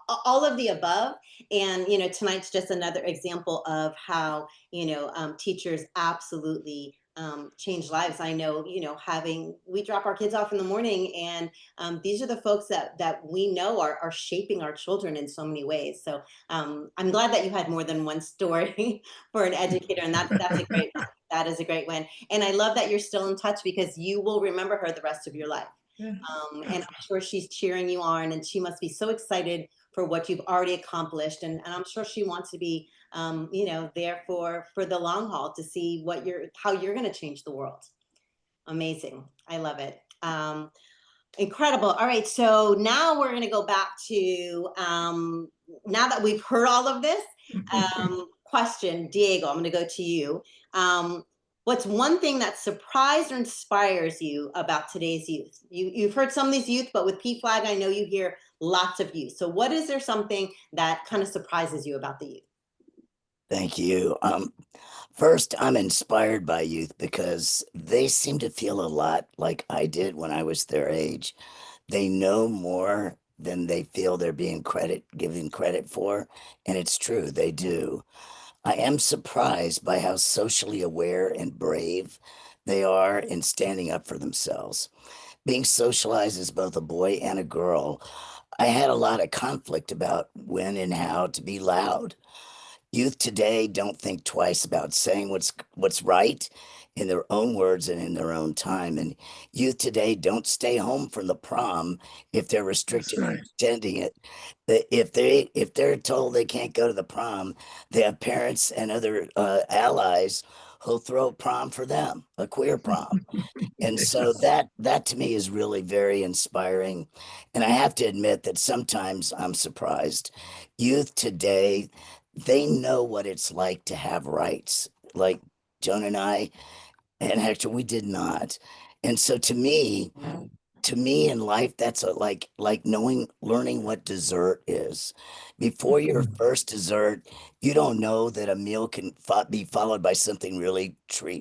all of the above. And tonight's just another example of how teachers absolutely change lives. I know, we drop our kids off in the morning, and these are the folks that we know are shaping our children in so many ways. So I'm glad that you had more than one story for an educator, and that's a great one. That is a great one. And I love that you're still in touch, because you will remember her the rest of your life. And I'm sure she's cheering you on, and she must be so excited for what you've already accomplished. And I'm sure she wants to be, there for the long haul, to see how you're going to change the world. Amazing. I love it. Incredible. All right. So now we're going to go back to, now that we've heard all of this, question, Diego, I'm going to go to you. What's one thing that surprised or inspires you about today's youth? You've heard some of these youth, but with PFLAG, I know you hear lots of youth. So what is there something that kind of surprises you about the youth? Thank you. First, I'm inspired by youth because they seem to feel a lot like I did when I was their age. They know more than they feel they're being given credit for, and it's true, they do. I am surprised by how socially aware and brave they are in standing up for themselves. Being socialized as both a boy and a girl, I had a lot of conflict about when and how to be loud. Youth today don't think twice about saying what's right in their own words and in their own time. And youth today don't stay home from the prom if they're That's restricted from right. attending it. If they're told they can't go to the prom, they have parents and other allies who'll throw a prom for them, a queer prom. And so Yes. that to me is really very inspiring. And I have to admit that sometimes I'm surprised. Youth today, they know what it's like to have rights. Like Joan and I and Hector, we did not. And so to me in life, that's like learning what dessert is. Before your first dessert, you don't know that a meal can be followed by something really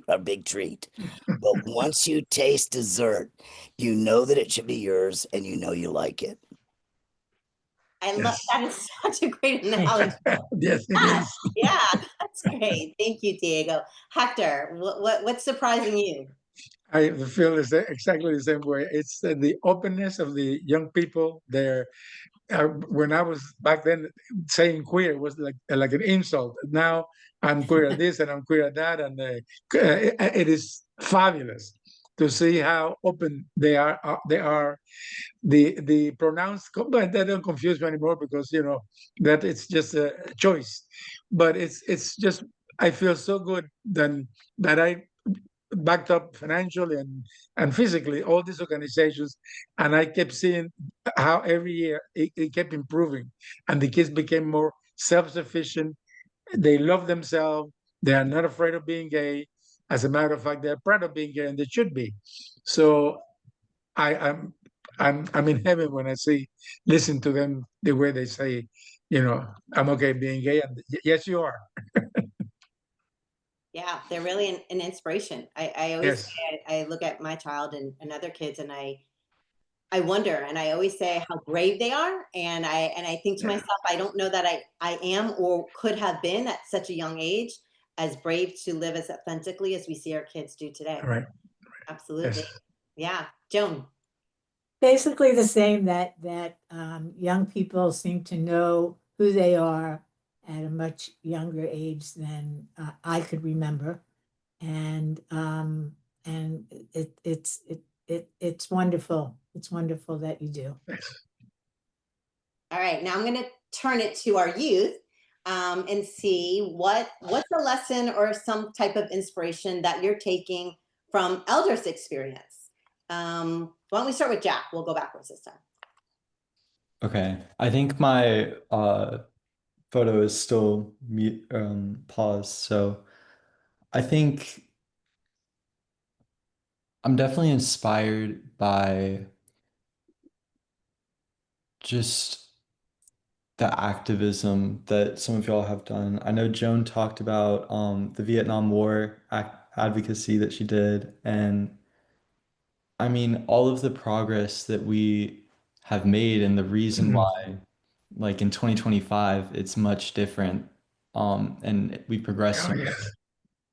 a big treat. But once you taste dessert, you know that it should be yours, and you know you like it. I love Yes. that. Is such a great analogy. Yes, it Yeah, is. yeah, that's great. Thank you, Diego. Hector, what's surprising you? I feel exactly the same way. It's the openness of the young people. When I was back then, saying queer was like an insult. Now I'm queer at this and I'm queer at that, and it is fabulous to see how open they are. They are the pronouns, but they don't confuse me anymore because that it's just a choice. But it's just I feel so good then that I backed up financially and physically all these organizations, and I kept seeing how every year it kept improving, and the kids became more self-sufficient. They love themselves. They are not afraid of being gay. As a matter of fact, they're proud of being gay, and they should be. So I, I'm in heaven when I listen to them the way they say, I'm okay being gay, and yes, you are. Yeah, they're really an inspiration. I always Yes, say, I look at my child and other kids, and I wonder, and I always say how brave they are. And I think to yeah, myself, I don't know that I am or could have been at such a young age as brave to live as authentically as we see our kids do today. right. Absolutely. Yes, Yeah. Joan. Basically the same, that young people seem to know who they are at a much younger age than I could remember. And it's wonderful. It's wonderful that you do. yes. All right. Now I'm going to turn it to our youth, and see what's a lesson or some type of inspiration that you're taking from elders' experience. Why don't we start with Jack? We'll go backwards this time. Okay, I think my photo is still paused, so I think I'm definitely inspired by just the activism that some of y'all have done. I know Joan talked about the Vietnam War advocacy that she did. And I mean, all of the progress that we have made and the reason why, like in 2025, it's much different. And we progressed Oh, so yes. much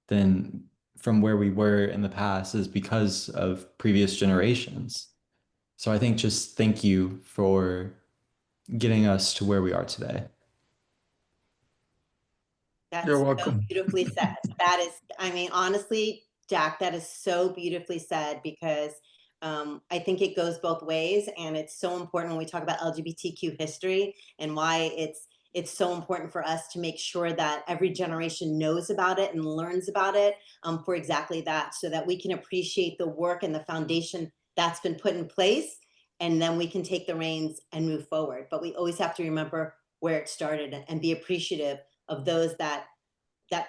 than from where we were in the past is because of previous generations. So I think just thank you for getting us to where we are today. You're That's so welcome. beautifully said. That is, I mean, honestly, Jack, that is so beautifully said because I think it goes both ways, and it's so important when we talk about LGBTQ history and why it's so important for us to make sure that every generation knows about it and learns about it for exactly that, so that we can appreciate the work and the foundation that's been put in place, and then we can take the reins and move forward. But we always have to remember where it started and be appreciative of those that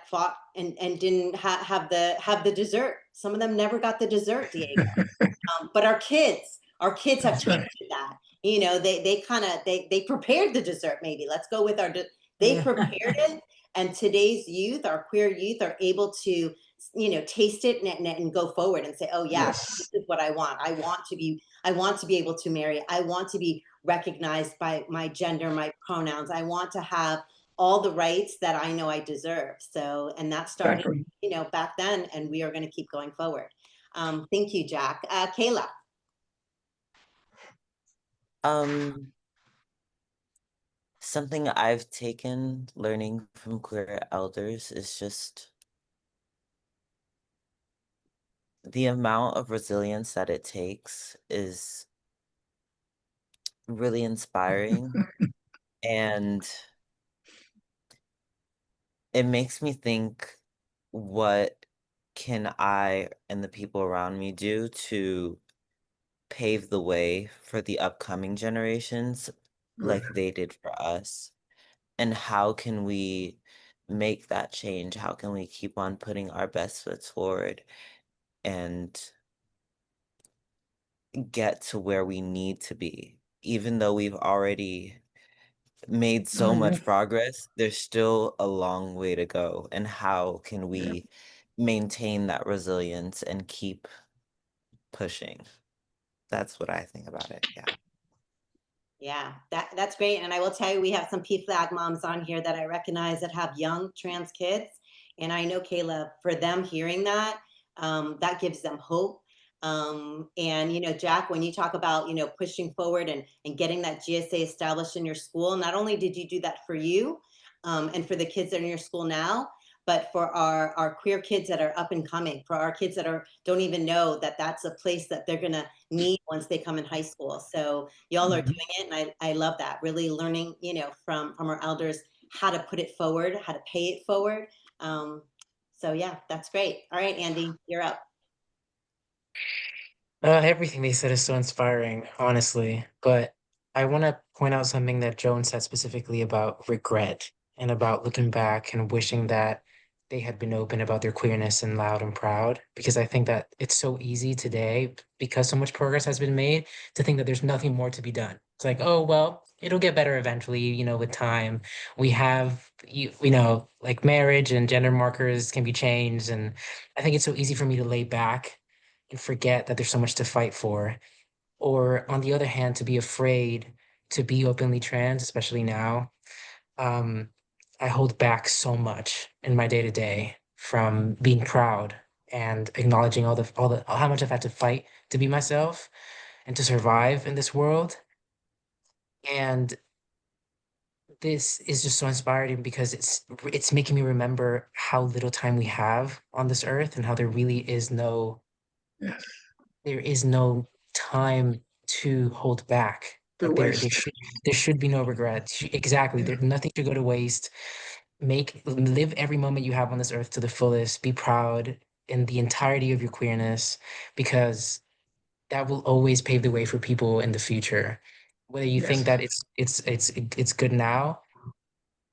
fought and didn't have the dessert. Some of them never got the dessert, Diego. But our kids have That's right. tasted that. You know, they kind of they prepared the dessert. Maybe let's go with they prepared it, and today's youth, our queer youth, are able to taste it and go forward and say, oh yeah, this Yes. is what I want. I want to be able to marry. I want to be recognized by my gender, my pronouns. I want to have all the rights that I know I deserve. So, and that started, Exactly. back then, and we are going to keep going forward. Thank you, Jack. Kayla. Um, Something I've taken learning from queer elders is just the amount of resilience that it takes is really inspiring. And it makes me think, what can I and the people around me do to pave the way for the upcoming generations Right. like they did for us? And how can we make that change? How can we keep on putting our best foot forward and get to where we need to be? Even though we've already made so Oh, much yes. progress, there's still a long way to go. And how can Yeah. we maintain that resilience and keep pushing? That's what I think about it. Yeah. Yeah, that's great. And I will tell you, we have some PFLAG moms on here that I recognize that have young trans kids. And I know, Kayla, for them hearing that, that gives them hope. And, Jack, when you talk about, pushing forward and getting that GSA established in your school, not only did you do that for you and for the kids that are in your school now, but for our queer kids that are up and coming, for our kids that don't even know that that's a place that they're going to need once they come in high school. So y'all are doing it, and I love that. Really learning, from our elders how to put it forward, how to pay it forward. So yeah, that's great. All right, Andy, you're up. Everything they said is so inspiring, honestly. But I want to point out something that Joan said specifically about regret and about looking back and wishing that they had been open about their queerness and loud and proud. Because I think that it's so easy today, because so much progress has been made, to think that there's nothing more to be done. It's like, oh, well, it'll get better eventually, with time. We have, like marriage and gender markers can be changed. And I think it's so easy for me to lay back and forget that there's so much to fight for. Or on the other hand, to be afraid to be openly trans, especially now. Um, I hold back so much in my day to day from being proud and acknowledging all the how much I've had to fight to be myself and to survive in this world. And this is just so inspiring because it's making me remember how little time we have on this earth and how Yes. there is no time to hold back. To Like waste. there should be no regrets. Exactly. Yeah. There nothing should go to waste. Live every moment you have on this earth to the fullest. Be proud in the entirety of your queerness, because that will always pave the way for people in the future. Whether you think Yes. that it's good now,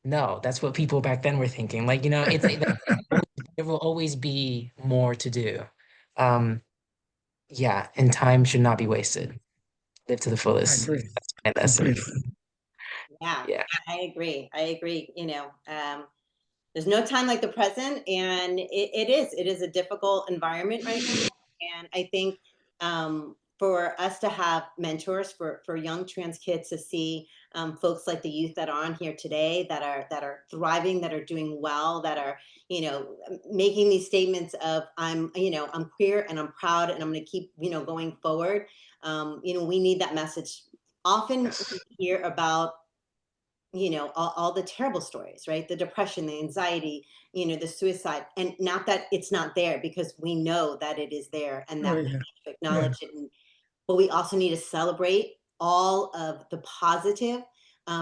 no, that's what people back then were thinking. Like, there will always be more to do. Um, yeah, and time should not be wasted. Live to the I fullest. agree That's my lesson. completely. Yeah, Yeah. I agree. I agree. there's no time like the present, and it is a difficult environment right now. And I think for us to have mentors for young trans kids to see folks like the youth that are on here today that are thriving, that are doing well, that are, you know, making these statements of I'm queer and I'm proud and I'm going to keep, you know, going forward. You know, we need that message. Often we hear about, you know, all the terrible stories, right? The depression, the anxiety, you know, the suicide, and not that it's not there, because we know that it is there and that we need to acknowledge it. But we also need to celebrate all of the positive,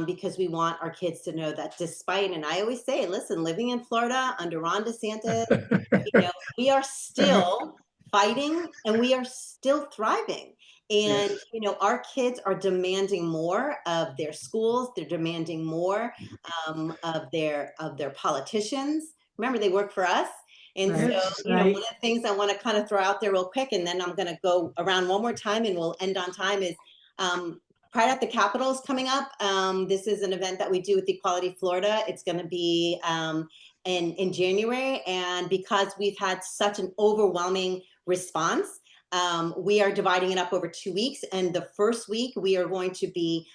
because we want our kids to know that despite, and I always say, listen, living in Florida under Ron DeSantis, you know, we are still fighting and we are still thriving. And, you know, our kids are demanding more of their schools. They're demanding more of their politicians. Remember, they work for us. And so, you know, one of the things I want to kind of throw out there real quick, and then I'm going to go around one more time and we'll end on time, is Pride at the Capitol is coming up. This is an event that we do with Equality Florida. It's going to be in January. And because we've had such an overwhelming response, we are dividing it up over 2 weeks. And the first week, we are going to be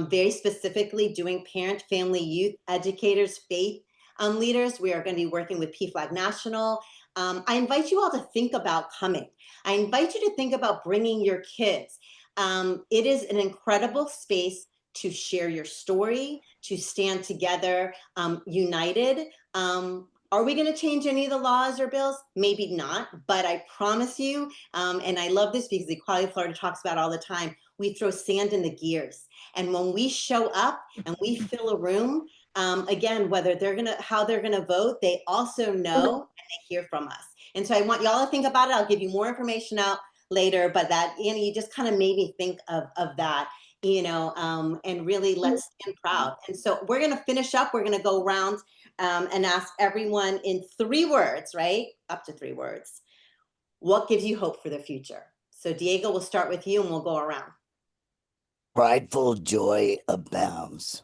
very specifically doing parent, family, youth, educators, faith leaders. We are going to be working with PFLAG National. I invite you all to think about coming. I invite you to think about bringing your kids. It is an incredible space to share your story, to stand together, united. Are we going to change any of the laws or bills? Maybe not, but I promise you, and I love this because Equality Florida talks about it all the time, we throw sand in the gears. And when we show up and we fill a room, again, whether how they're gonna vote, they also know and they hear from us. And so I want y'all to think about it. I'll give you more information out later, but that, you know, you just kind of made me think of that, you know, and really let's stand proud. And so we're gonna finish up. We're gonna go around and ask everyone in 3 words, right? Up to 3 words. What gives you hope for the future? So Diego, we'll start with you and we'll go around. Prideful joy abounds.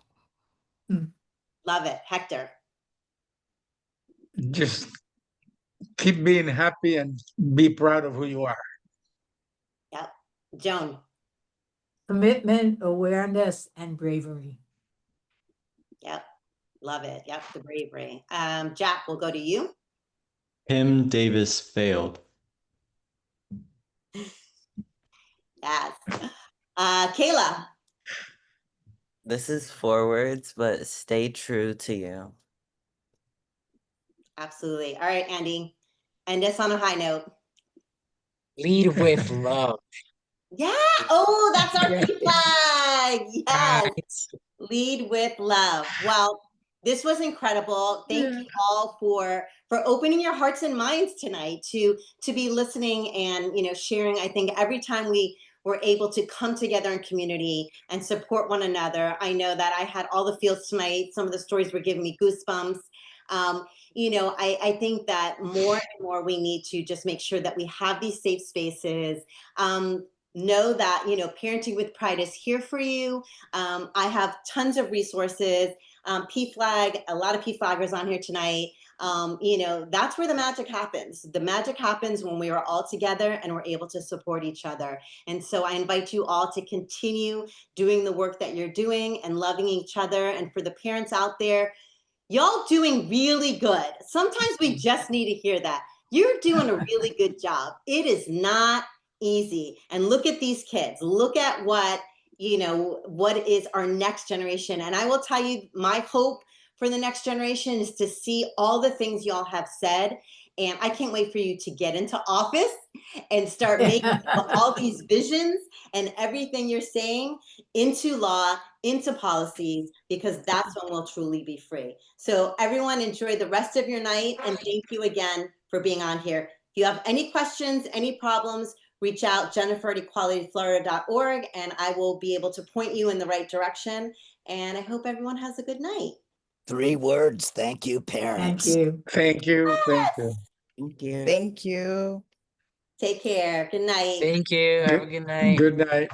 Love it. Hector. Just keep being happy and be proud of who you are. Yep. Joan. Commitment, awareness, and bravery. Yep. Love it. Yep. The bravery. Jack, we'll go to you. Tim Davis failed. Yes. Kayla. This is 4 words, but stay true to you. Absolutely. All right, Andy. End us on a high note. Lead with love. Yeah. Oh, that's our flag. Yes. Nice. Lead with love. Well, this was incredible. Thank you all for opening your hearts and minds tonight to be listening and, you know, sharing. I think every time we were able to come together in community and support one another, I know that I had all the feels tonight. Some of the stories were giving me goosebumps. You know, I think that more and more we need to just make sure that we have these safe spaces. Know that, you know, Parenting with Pride is here for you. I have tons of resources. PFLAG, a lot of PFLAGers on here tonight. You know, that's where the magic happens. The magic happens when we are all together and we're able to support each other. And so I invite you all to continue doing the work that you're doing and loving each other. And for the parents out there, y'all doing really good. Sometimes we just need to hear that. You're doing a really good job. It is not easy. And look at these kids. Look at what, you know, what is our next generation. And I will tell you, my hope for the next generation is to see all the things y'all have said. And I can't wait for you to get into office and start making all these visions and everything you're saying into law, into policies, because that's when we'll truly be free. So everyone, enjoy the rest of your night. And thank you again for being on here. If you have any questions, any problems, reach out, Jennifer at equalityflorida.org, and I will be able to point you in the right direction. And I hope everyone has a good night. 3 words. Thank you, parents. Thank you. Thank you. Thank you. Thank you. Thank you. Take care. Good night. Thank you. Have a good night. Good night.